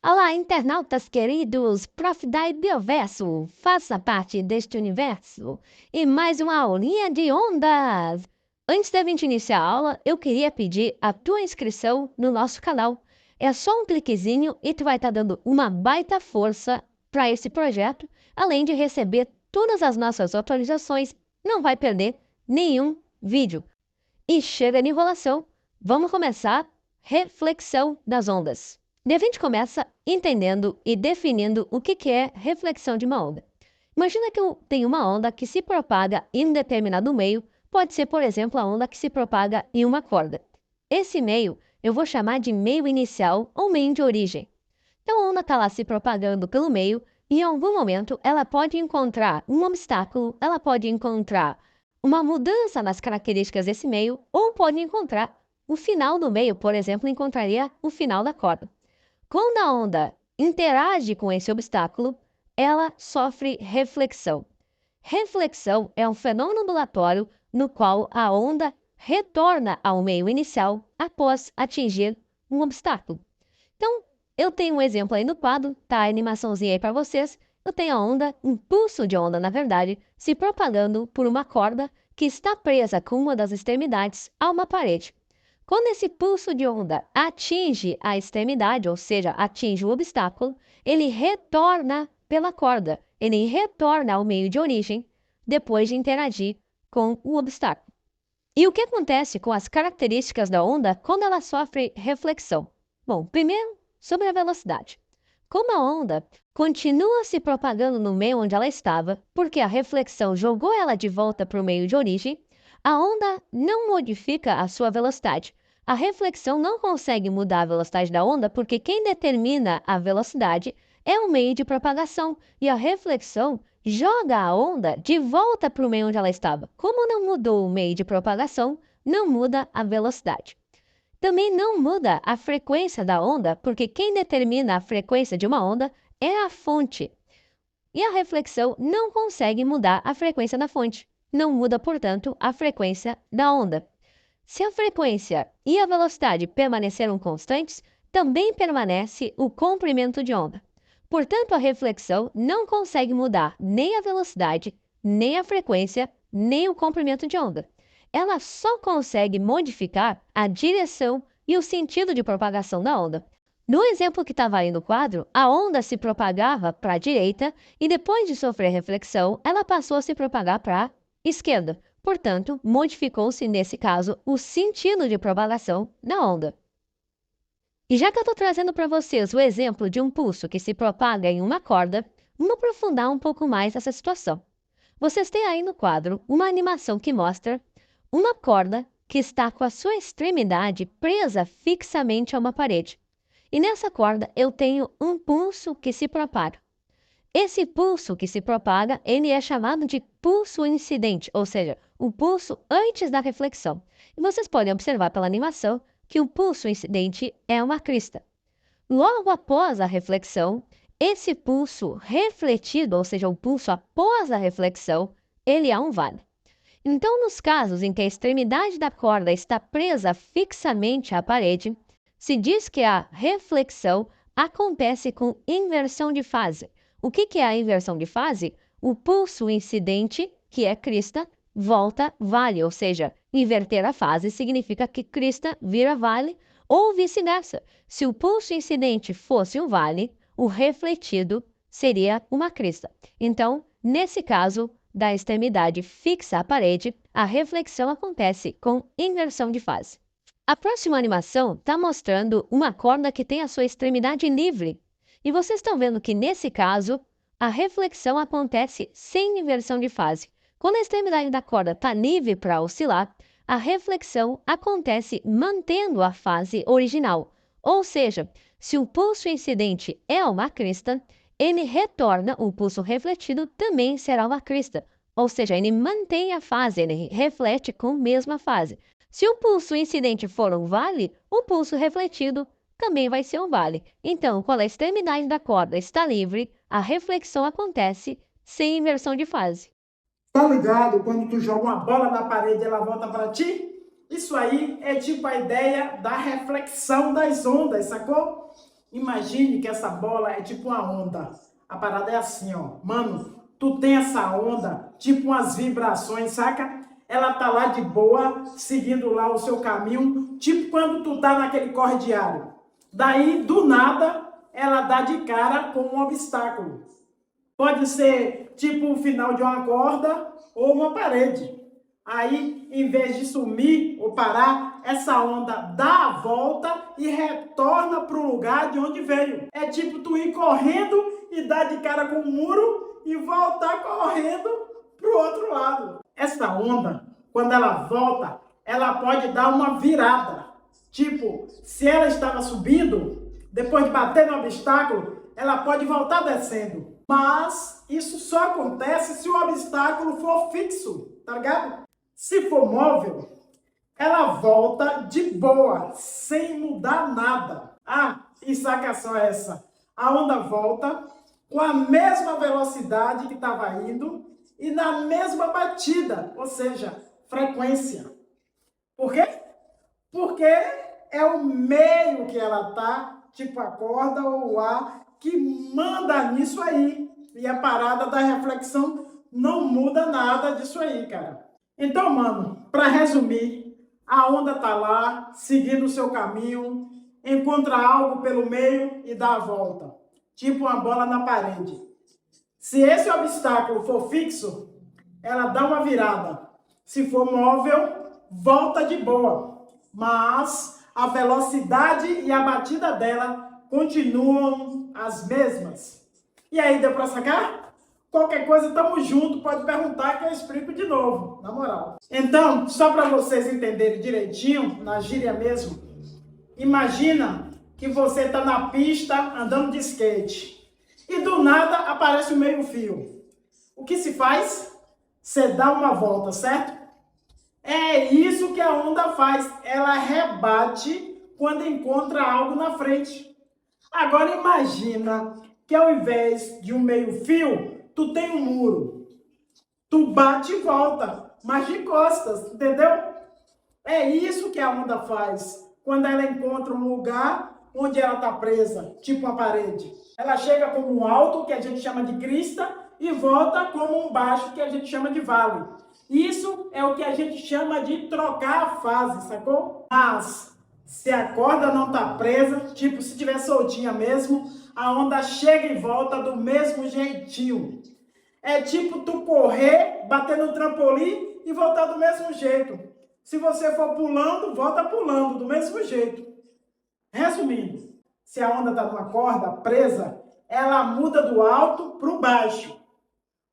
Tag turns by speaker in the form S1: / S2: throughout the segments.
S1: Olá, internautas queridos! Prof. Dai Bioverso, faça parte deste universo e mais uma aulinha de ondas! Antes da gente iniciar a aula, eu queria pedir a tua inscrição no nosso canal. É só um cliquezinho e tu vai estar dando uma baita força para esse projeto, além de receber todas as nossas atualizações, não vai perder nenhum vídeo. E chega de enrolação, vamos começar reflexão das ondas. E a gente começa entendendo e definindo o que é reflexão de uma onda. Imagina que eu tenho uma onda que se propaga em um determinado meio, pode ser, por exemplo, a onda que se propaga em uma corda. Esse meio eu vou chamar de meio inicial ou meio de origem. Então a onda está lá se propagando pelo meio e em algum momento ela pode encontrar um obstáculo, ela pode encontrar uma mudança nas características desse meio ou pode encontrar o final do meio, por exemplo, encontraria o final da corda. Quando a onda interage com esse obstáculo, ela sofre reflexão. Reflexão é um fenômeno ondulatório no qual a onda retorna ao meio inicial após atingir um obstáculo. Então, eu tenho um exemplo aí no quadro, tá a animaçãozinha aí para vocês. Eu tenho a onda, um pulso de onda, na verdade, se propagando por uma corda que está presa com uma das extremidades a uma parede. Quando esse pulso de onda atinge a extremidade, ou seja, atinge o obstáculo, ele retorna pela corda, ele retorna ao meio de origem depois de interagir com o obstáculo. E o que acontece com as características da onda quando ela sofre reflexão? Bom, primeiro, sobre a velocidade. Como a onda continua se propagando no meio onde ela estava, porque a reflexão jogou ela de volta para o meio de origem, a onda não modifica a sua velocidade. A reflexão não consegue mudar a velocidade da onda porque quem determina a velocidade é o meio de propagação e a reflexão joga a onda de volta para o meio onde ela estava. Como não mudou o meio de propagação, não muda a velocidade. Também não muda a frequência da onda, porque quem determina a frequência de uma onda é a fonte. E a reflexão não consegue mudar a frequência da fonte. Não muda, portanto, a frequência da onda. Se a frequência e a velocidade permaneceram constantes, também permanece o comprimento de onda. Portanto, a reflexão não consegue mudar nem a velocidade, nem a frequência, nem o comprimento de onda. Ela só consegue modificar a direção e o sentido de propagação da onda. No exemplo que estava aí no quadro, a onda se propagava para a direita e depois de sofrer reflexão, ela passou a se propagar para a esquerda. Portanto, modificou-se, nesse caso, o sentido de propagação da onda. E já que eu estou trazendo para vocês o exemplo de um pulso que se propaga em uma corda, vamos aprofundar um pouco mais essa situação. Vocês têm aí no quadro uma animação que mostra uma corda que está com a sua extremidade presa fixamente a uma parede. E nessa corda eu tenho um pulso que se propaga. Esse pulso que se propaga, ele é chamado de pulso incidente, ou seja, o pulso antes da reflexão. E vocês podem observar pela animação que o pulso incidente é uma crista. Logo após a reflexão, esse pulso refletido, ou seja, o pulso após a reflexão, ele é um vale. Então, nos casos em que a extremidade da corda está presa fixamente à parede, se diz que a reflexão acontece com inversão de fase. O que é a inversão de fase? O pulso incidente, que é crista, volta vale, ou seja, inverter a fase significa que crista vira vale ou vice-versa. Se o pulso incidente fosse um vale, o refletido seria uma crista. Então, nesse caso, da extremidade fixa à parede, a reflexão acontece com inversão de fase. A próxima animação está mostrando uma corda que tem a sua extremidade livre. E vocês estão vendo que, nesse caso, a reflexão acontece sem inversão de fase. Quando a extremidade da corda está livre para oscilar, a reflexão acontece mantendo a fase original. Ou seja, se o pulso incidente é uma crista, ele retorna, o pulso refletido também será uma crista. Ou seja, ele mantém a fase, ele reflete com a mesma fase. Se o pulso incidente for um vale, o pulso refletido também vai ser um vale. Então, quando a extremidade da corda está livre, a reflexão acontece sem inversão de fase.
S2: Tá ligado? Quando tu joga uma bola na parede e ela volta para ti? Isso aí é tipo a ideia da reflexão das ondas, sacou? Imagine que essa bola é tipo uma onda. A parada é assim, ó. Mano, tu tem essa onda, tipo umas vibrações, saca? Ela tá lá de boa, seguindo lá o seu caminho, tipo quando tu tá naquele corre diário. Daí, do nada, ela dá de cara com um obstáculo. Pode ser tipo o final de uma corda ou uma parede. Aí, em vez de sumir ou parar, essa onda dá a volta e retorna para o lugar de onde veio. É tipo tu ir correndo e dar de cara com o muro e voltar correndo para o outro lado. Essa onda, quando ela volta, ela pode dar uma virada. Tipo, se ela estava subindo, depois de bater no obstáculo, ela pode voltar descendo. Mas isso só acontece se o obstáculo for fixo, tá ligado? Se for móvel, ela volta de boa, sem mudar nada. Ah, e saca só essa. A onda volta com a mesma velocidade que estava indo e na mesma batida, ou seja, frequência. Por quê? Porque é o meio que ela tá, tipo a corda ou o ar, que manda nisso aí. E a parada da reflexão não muda nada disso aí, cara. Então, mano, para resumir, a onda tá lá, seguindo o seu caminho, encontra algo pelo meio e dá a volta. Tipo uma bola na parede. Se esse obstáculo for fixo, ela dá uma virada. Se for móvel, volta de boa. Mas a velocidade e a batida dela continuam as mesmas. E aí, deu pra sacar? Qualquer coisa, tamo junto, pode perguntar que eu explico de novo, na moral. Então, só para vocês entenderem direitinho, na gíria mesmo, imagina que você tá na pista andando de skate e do nada aparece o meio-fio. O que se faz? Você dá uma volta, certo? É isso que a onda faz, ela rebate quando encontra algo na frente. Agora imagina que ao invés de um meio-fio, tu tem um muro. Tu bate e volta, mas de costas, entendeu? É isso que a onda faz quando ela encontra um lugar onde ela está presa, tipo uma parede. Ela chega como um alto, que a gente chama de crista, e volta como um baixo, que a gente chama de vale. Isso é o que a gente chama de trocar a fase, sacou? Mas se a corda não está presa, tipo se estiver soltinha mesmo, a onda chega e volta do mesmo jeitinho. É tipo tu correr, bater no trampolim e voltar do mesmo jeito. Se você for pulando, volta pulando do mesmo jeito. Resumindo, se a onda está numa corda presa, ela muda do alto para o baixo,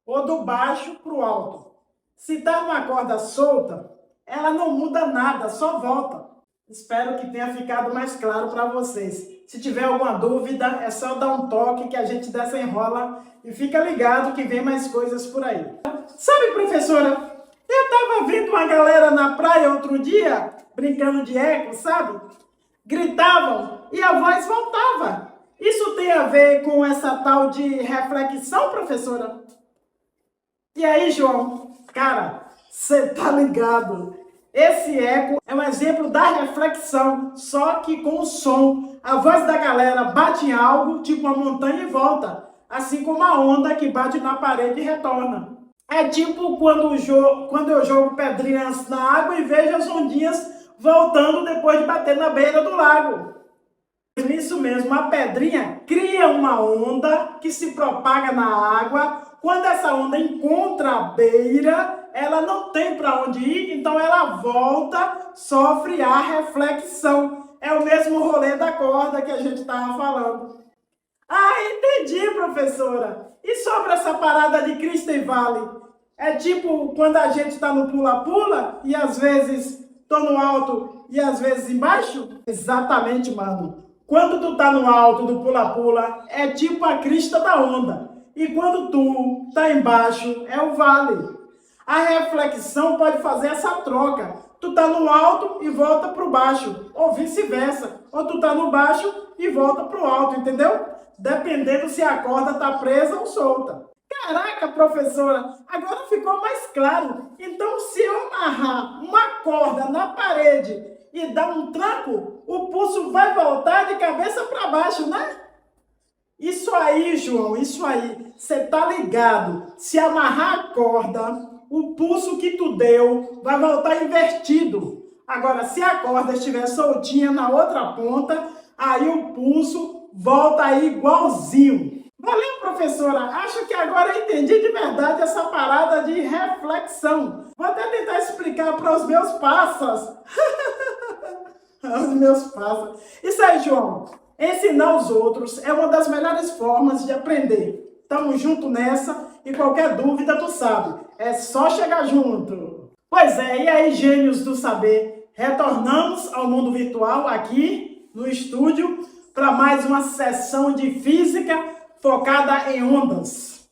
S2: ou do baixo para o alto. Se está numa corda solta, ela não muda nada, só volta. Espero que tenha ficado mais claro para vocês. Se tiver alguma dúvida, é só dar um toque que a gente desenrola e fica ligado que vem mais coisas por aí. Sabe, professora, eu estava vendo uma galera na praia outro dia, brincando de eco, sabe? Gritavam e a voz voltava. Isso tem a ver com essa tal de reflexão, professora? E aí, João? Cara, você tá ligado? Esse eco é um exemplo da reflexão, só que com o som. A voz da galera bate em algo, tipo uma montanha e volta, assim como a onda que bate na parede e retorna. É tipo quando eu jogo pedrinhas na água e vejo as ondinhas voltando depois de bater na beira do lago. Isso mesmo, a pedrinha cria uma onda que se propaga na água. Quando essa onda encontra a beira, ela não tem para onde ir, então ela volta, sofre a reflexão. É o mesmo rolê da corda que a gente estava falando. Ah, entendi, professora. E sobre essa parada de crista e vale? É tipo quando a gente está no pula-pula e às vezes tô no alto e às vezes embaixo? Exatamente, mano. Quando tu tá no alto do pula-pula, é tipo a crista da onda. E quando tu tá embaixo, é o vale. A reflexão pode fazer essa troca. Tu tá no alto e volta pro baixo, ou vice-versa. Ou tu tá no baixo e volta pro alto, entendeu? Dependendo se a corda tá presa ou solta. Caraca, professora, agora ficou mais claro. Então, se eu amarrar uma corda na parede e dá um tranco, o pulso vai voltar de cabeça para baixo, né? Isso aí, João, isso aí. Você tá ligado? Se amarrar a corda, o pulso que tu deu vai voltar invertido. Agora, se a corda estiver soltinha na outra ponta, aí o pulso volta aí igualzinho. Valeu, professora. Acho que agora eu entendi de verdade essa parada de reflexão. Vou até tentar explicar para os meus passas. Os meus passas. Isso aí, João. Ensinar os outros é uma das melhores formas de aprender. Tamo junto nessa e qualquer dúvida tu sabe, é só chegar junto. Pois é, e aí, gênios do saber? Retornamos ao mundo virtual aqui no estúdio para mais uma sessão de física focada em ondas.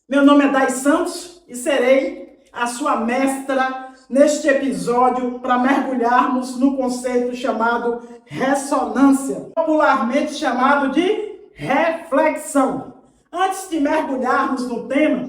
S2: Meu nome é Dai Santos e serei a sua mestra neste episódio para mergulharmos no conceito chamado ressonância, popularmente chamado de reflexão. Antes de mergulharmos no tema,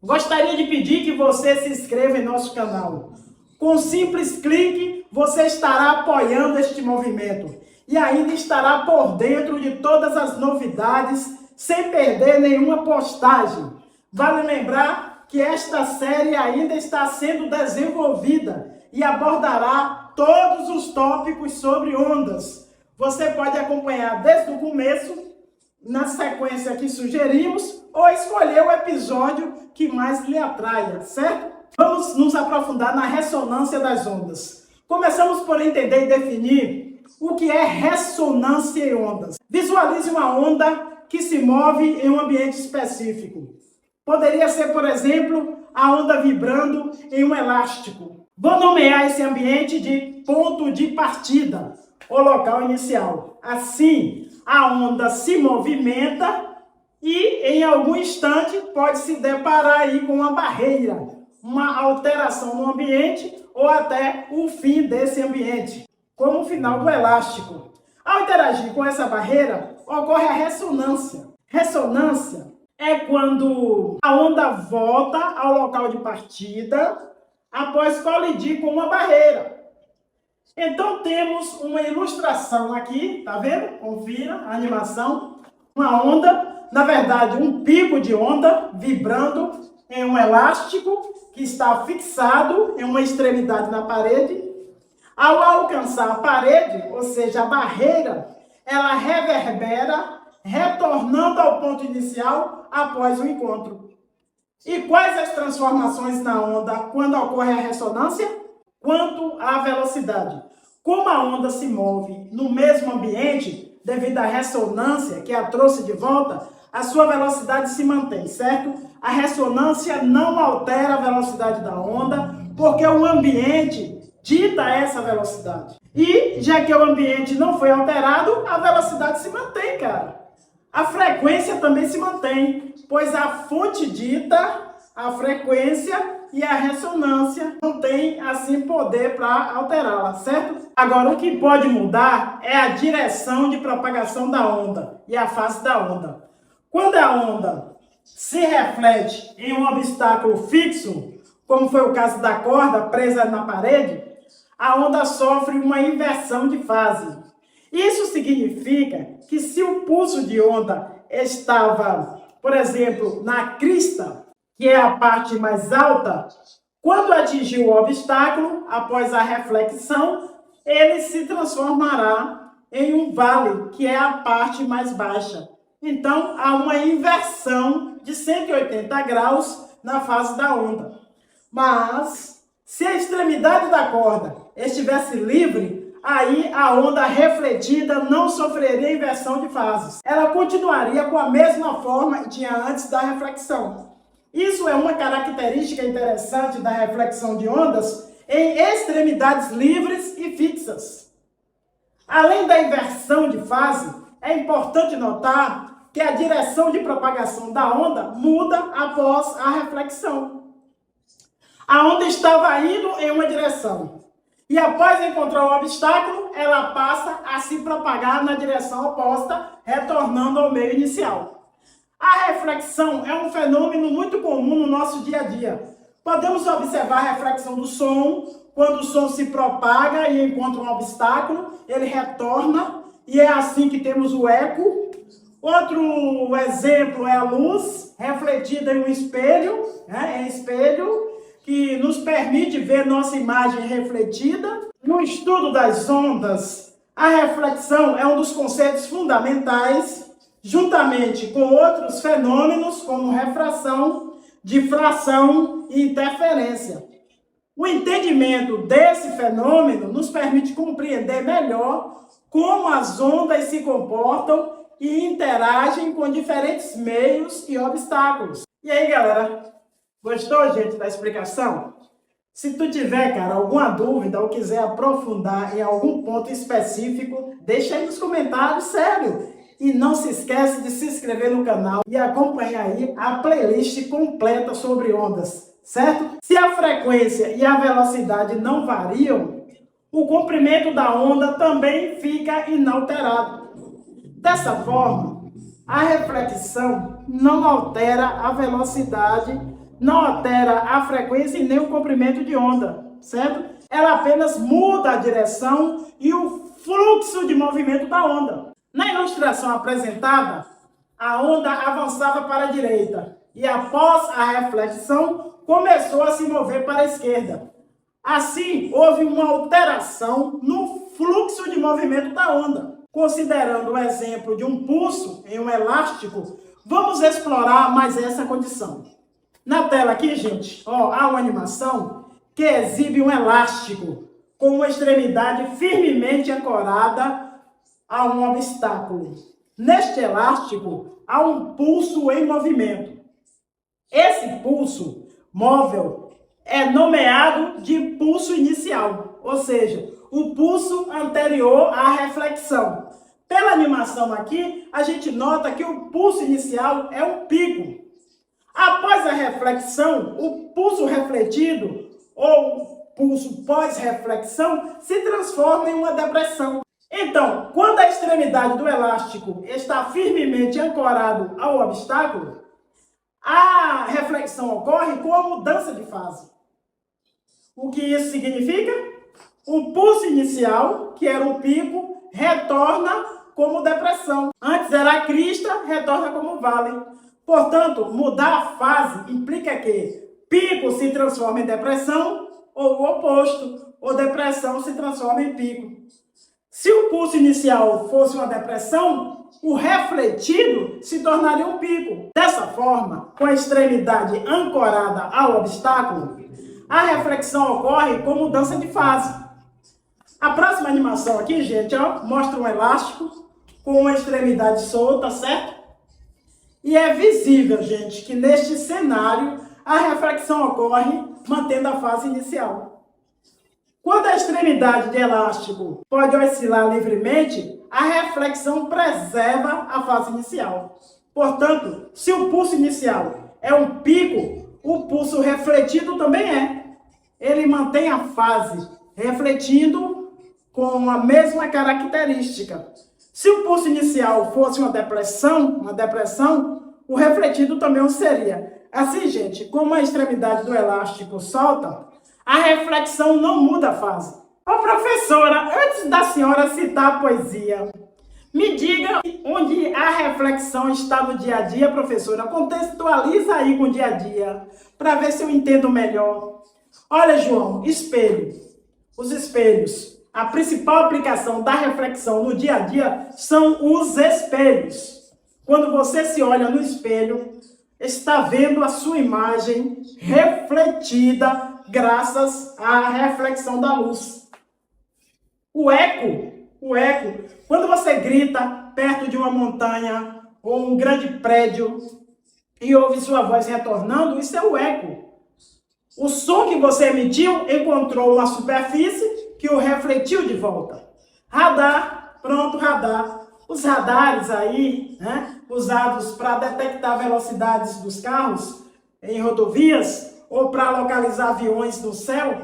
S2: gostaria de pedir que você se inscreva em nosso canal. Com um simples clique, você estará apoiando este movimento e ainda estará por dentro de todas as novidades sem perder nenhuma postagem. Vale lembrar que esta série ainda está sendo desenvolvida e abordará todos os tópicos sobre ondas. Você pode acompanhar desde o começo, na sequência que sugerimos, ou escolher o episódio que mais lhe atraia, certo? Vamos nos aprofundar na ressonância das ondas. Começamos por entender e definir o que é ressonância em ondas. Visualize uma onda que se move em um ambiente específico. Poderia ser, por exemplo, a onda vibrando em um elástico. Vou nomear esse ambiente de ponto de partida, ou local inicial. Assim, a onda se movimenta e, em algum instante, pode se deparar aí com uma barreira, uma alteração no ambiente ou até o fim desse ambiente, como o final do elástico. Ao interagir com essa barreira, ocorre a ressonância. Ressonância é quando a onda volta ao local de partida após colidir com uma barreira. Então temos uma ilustração aqui, tá vendo? Confira a animação. Uma onda, na verdade um pico de onda vibrando em um elástico que está fixado em uma extremidade na parede. Ao alcançar a parede, ou seja, a barreira, ela reverbera, retornando ao ponto inicial após o encontro. E quais as transformações na onda quando ocorre a ressonância? Quanto à velocidade. Como a onda se move no mesmo ambiente, devido à ressonância que a trouxe de volta, a sua velocidade se mantém, certo? A ressonância não altera a velocidade da onda, porque o ambiente dita essa velocidade. E, já que o ambiente não foi alterado, a velocidade se mantém, cara. A frequência também se mantém, pois a fonte dita a frequência e a ressonância não tem, assim, poder para alterá-la, certo? Agora, o que pode mudar é a direção de propagação da onda e a fase da onda. Quando a onda se reflete em um obstáculo fixo, como foi o caso da corda presa na parede, a onda sofre uma inversão de fase. Isso significa que se o pulso de onda estava, por exemplo, na crista, que é a parte mais alta, quando atingir o obstáculo, após a reflexão, ele se transformará em um vale, que é a parte mais baixa. Então, há uma inversão de 180 graus na fase da onda. Mas, se a extremidade da corda estivesse livre, aí a onda refletida não sofreria inversão de fases. Ela continuaria com a mesma forma que tinha antes da reflexão. Isso é uma característica interessante da reflexão de ondas em extremidades livres e fixas. Além da inversão de fase, é importante notar que a direção de propagação da onda muda após a reflexão. A onda estava indo em uma direção e, após encontrar o obstáculo, ela passa a se propagar na direção oposta, retornando ao meio inicial. A reflexão é um fenômeno muito comum no nosso dia a dia. Podemos observar a reflexão do som. Quando o som se propaga e encontra um obstáculo, ele retorna, e é assim que temos o eco. Outro exemplo é a luz refletida em um espelho, né? É espelho que nos permite ver nossa imagem refletida. No estudo das ondas, a reflexão é um dos conceitos fundamentais, juntamente com outros fenômenos como refração, difração e interferência. O entendimento desse fenômeno nos permite compreender melhor como as ondas se comportam e interagem com diferentes meios e obstáculos. E aí, galera, gostou, gente, da explicação? Se tu tiver, cara, alguma dúvida ou quiser aprofundar em algum ponto específico, deixa aí nos comentários, sério. E não se esquece de se inscrever no canal e acompanhar aí a playlist completa sobre ondas, certo? Se a frequência e a velocidade não variam, o comprimento da onda também fica inalterado. Dessa forma, a reflexão não altera a velocidade, não altera a frequência e nem o comprimento de onda, certo? Ela apenas muda a direção e o fluxo de movimento da onda. Na ilustração apresentada, a onda avançava para a direita e após a reflexão começou a se mover para a esquerda. Assim, houve uma alteração no fluxo de movimento da onda. Considerando o exemplo de um pulso em um elástico, vamos explorar mais essa condição. Na tela aqui, gente, ó, há uma animação que exibe um elástico com uma extremidade firmemente ancorada a um obstáculo. Neste elástico, há um pulso em movimento. Esse pulso móvel é nomeado de pulso inicial, ou seja, o pulso anterior à reflexão. Pela animação aqui, a gente nota que o pulso inicial é um pico. Após a reflexão, o pulso refletido, ou pulso pós-reflexão, se transforma em uma depressão. Então, quando a extremidade do elástico está firmemente ancorado ao obstáculo, a reflexão ocorre com a mudança de fase. O que isso significa? O pulso inicial, que era um pico, retorna como depressão. Antes era a crista, retorna como vale. Portanto, mudar a fase implica que pico se transforma em depressão ou o oposto, ou depressão se transforma em pico. Se o pulso inicial fosse uma depressão, o refletido se tornaria um pico. Dessa forma, com a extremidade ancorada ao obstáculo, a reflexão ocorre com mudança de fase. A próxima animação aqui, gente, ó, mostra um elástico com uma extremidade solta, certo? E é visível, gente, que neste cenário a reflexão ocorre mantendo a fase inicial. Quando a extremidade de elástico pode oscilar livremente, a reflexão preserva a fase inicial. Portanto, se o pulso inicial é um pico, o pulso refletido também é. Ele mantém a fase refletindo com a mesma característica. Se o pulso inicial fosse uma depressão, o refletido também o seria. Assim, gente, como a extremidade do elástico solta, a reflexão não muda a fase. Ô, professora, antes da senhora citar a poesia, me diga onde a reflexão está no dia a dia, professora. Contextualiza aí com o dia a dia, para ver se eu entendo melhor. Olha, João, espelho. Os espelhos. A principal aplicação da reflexão no dia a dia são os espelhos. Quando você se olha no espelho, está vendo a sua imagem refletida graças à reflexão da luz. O eco, quando você grita perto de uma montanha ou um grande prédio e ouve sua voz retornando, isso é o eco. O som que você emitiu encontrou uma superfície que o refletiu de volta. Radar, pronto, radar. Os radares aí, né, usados para detectar velocidades dos carros em rodovias ou para localizar aviões no céu,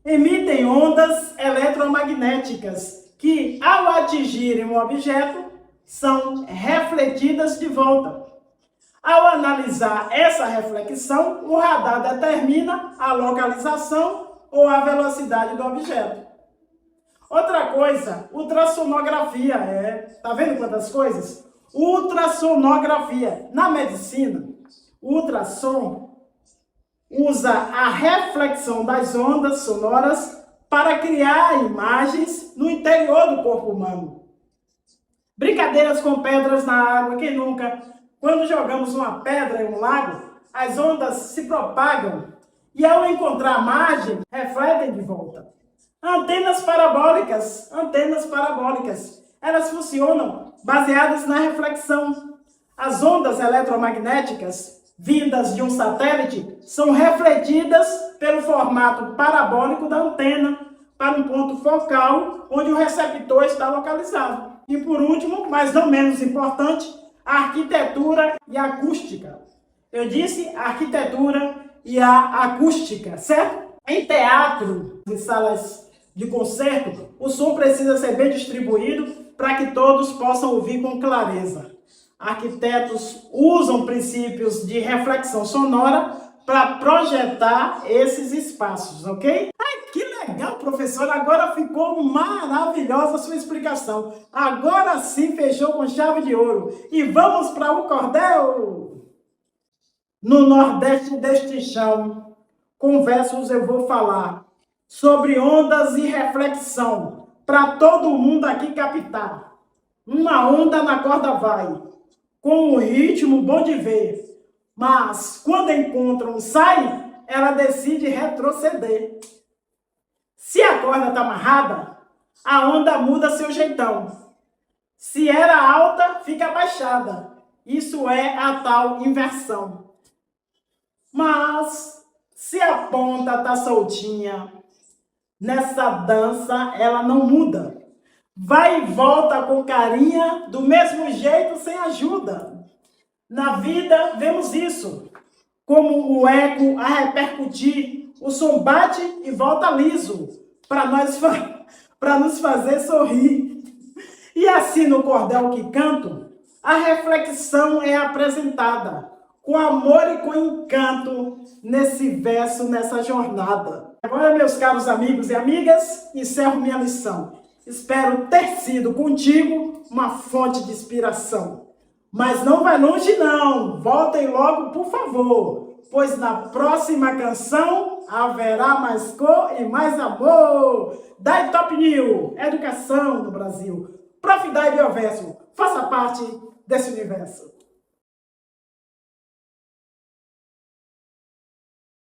S2: emitem ondas eletromagnéticas que, ao atingirem um objeto, são refletidas de volta. Ao analisar essa reflexão, o radar determina a localização ou a velocidade do objeto. Outra coisa, ultrassonografia. Tá vendo quantas coisas? Ultrassonografia. Na medicina, o ultrassom usa a reflexão das ondas sonoras para criar imagens no interior do corpo humano. Brincadeiras com pedras na água, quem nunca? Quando jogamos uma pedra em um lago, as ondas se propagam e ao encontrar a margem, refletem de volta. Antenas parabólicas. Elas funcionam baseadas na reflexão. As ondas eletromagnéticas vindas de um satélite são refletidas pelo formato parabólico da antena para um ponto focal onde o receptor está localizado. E por último, mas não menos importante, a arquitetura e a acústica. Eu disse arquitetura e a acústica, certo? Em teatro, em salas de concerto, o som precisa ser bem distribuído para que todos possam ouvir com clareza. Arquitetos usam princípios de reflexão sonora para projetar esses espaços, ok? Ai, que legal, professor! Agora ficou maravilhosa a sua explicação. Agora sim fechou com chave de ouro. E vamos para o cordel! No Nordeste deste chão, com versos eu vou falar sobre ondas e reflexão, para todo mundo aqui captar. Uma onda na corda vai, com um ritmo bom de ver, mas quando encontra um sai, ela decide retroceder. Se a corda está amarrada, a onda muda seu jeitão. Se era alta, fica abaixada. Isso é a tal inversão. Mas se a ponta está soltinha, nessa dança ela não muda. Vai e volta com carinha, do mesmo jeito, sem ajuda. Na vida, vemos isso. Como o eco a repercutir, o som bate e volta liso, para nos fazer sorrir. E assim no cordel que canto, a reflexão é apresentada, com amor e com encanto, nesse verso, nessa jornada. Agora, meus caros amigos e amigas, encerro minha lição. Espero ter sido contigo uma fonte de inspiração. Mas não vai longe não, voltem logo por favor, pois na próxima canção haverá mais cor e mais amor. Dai Top New, educação no Brasil. Prof. Dai Bioverso, faça parte desse universo.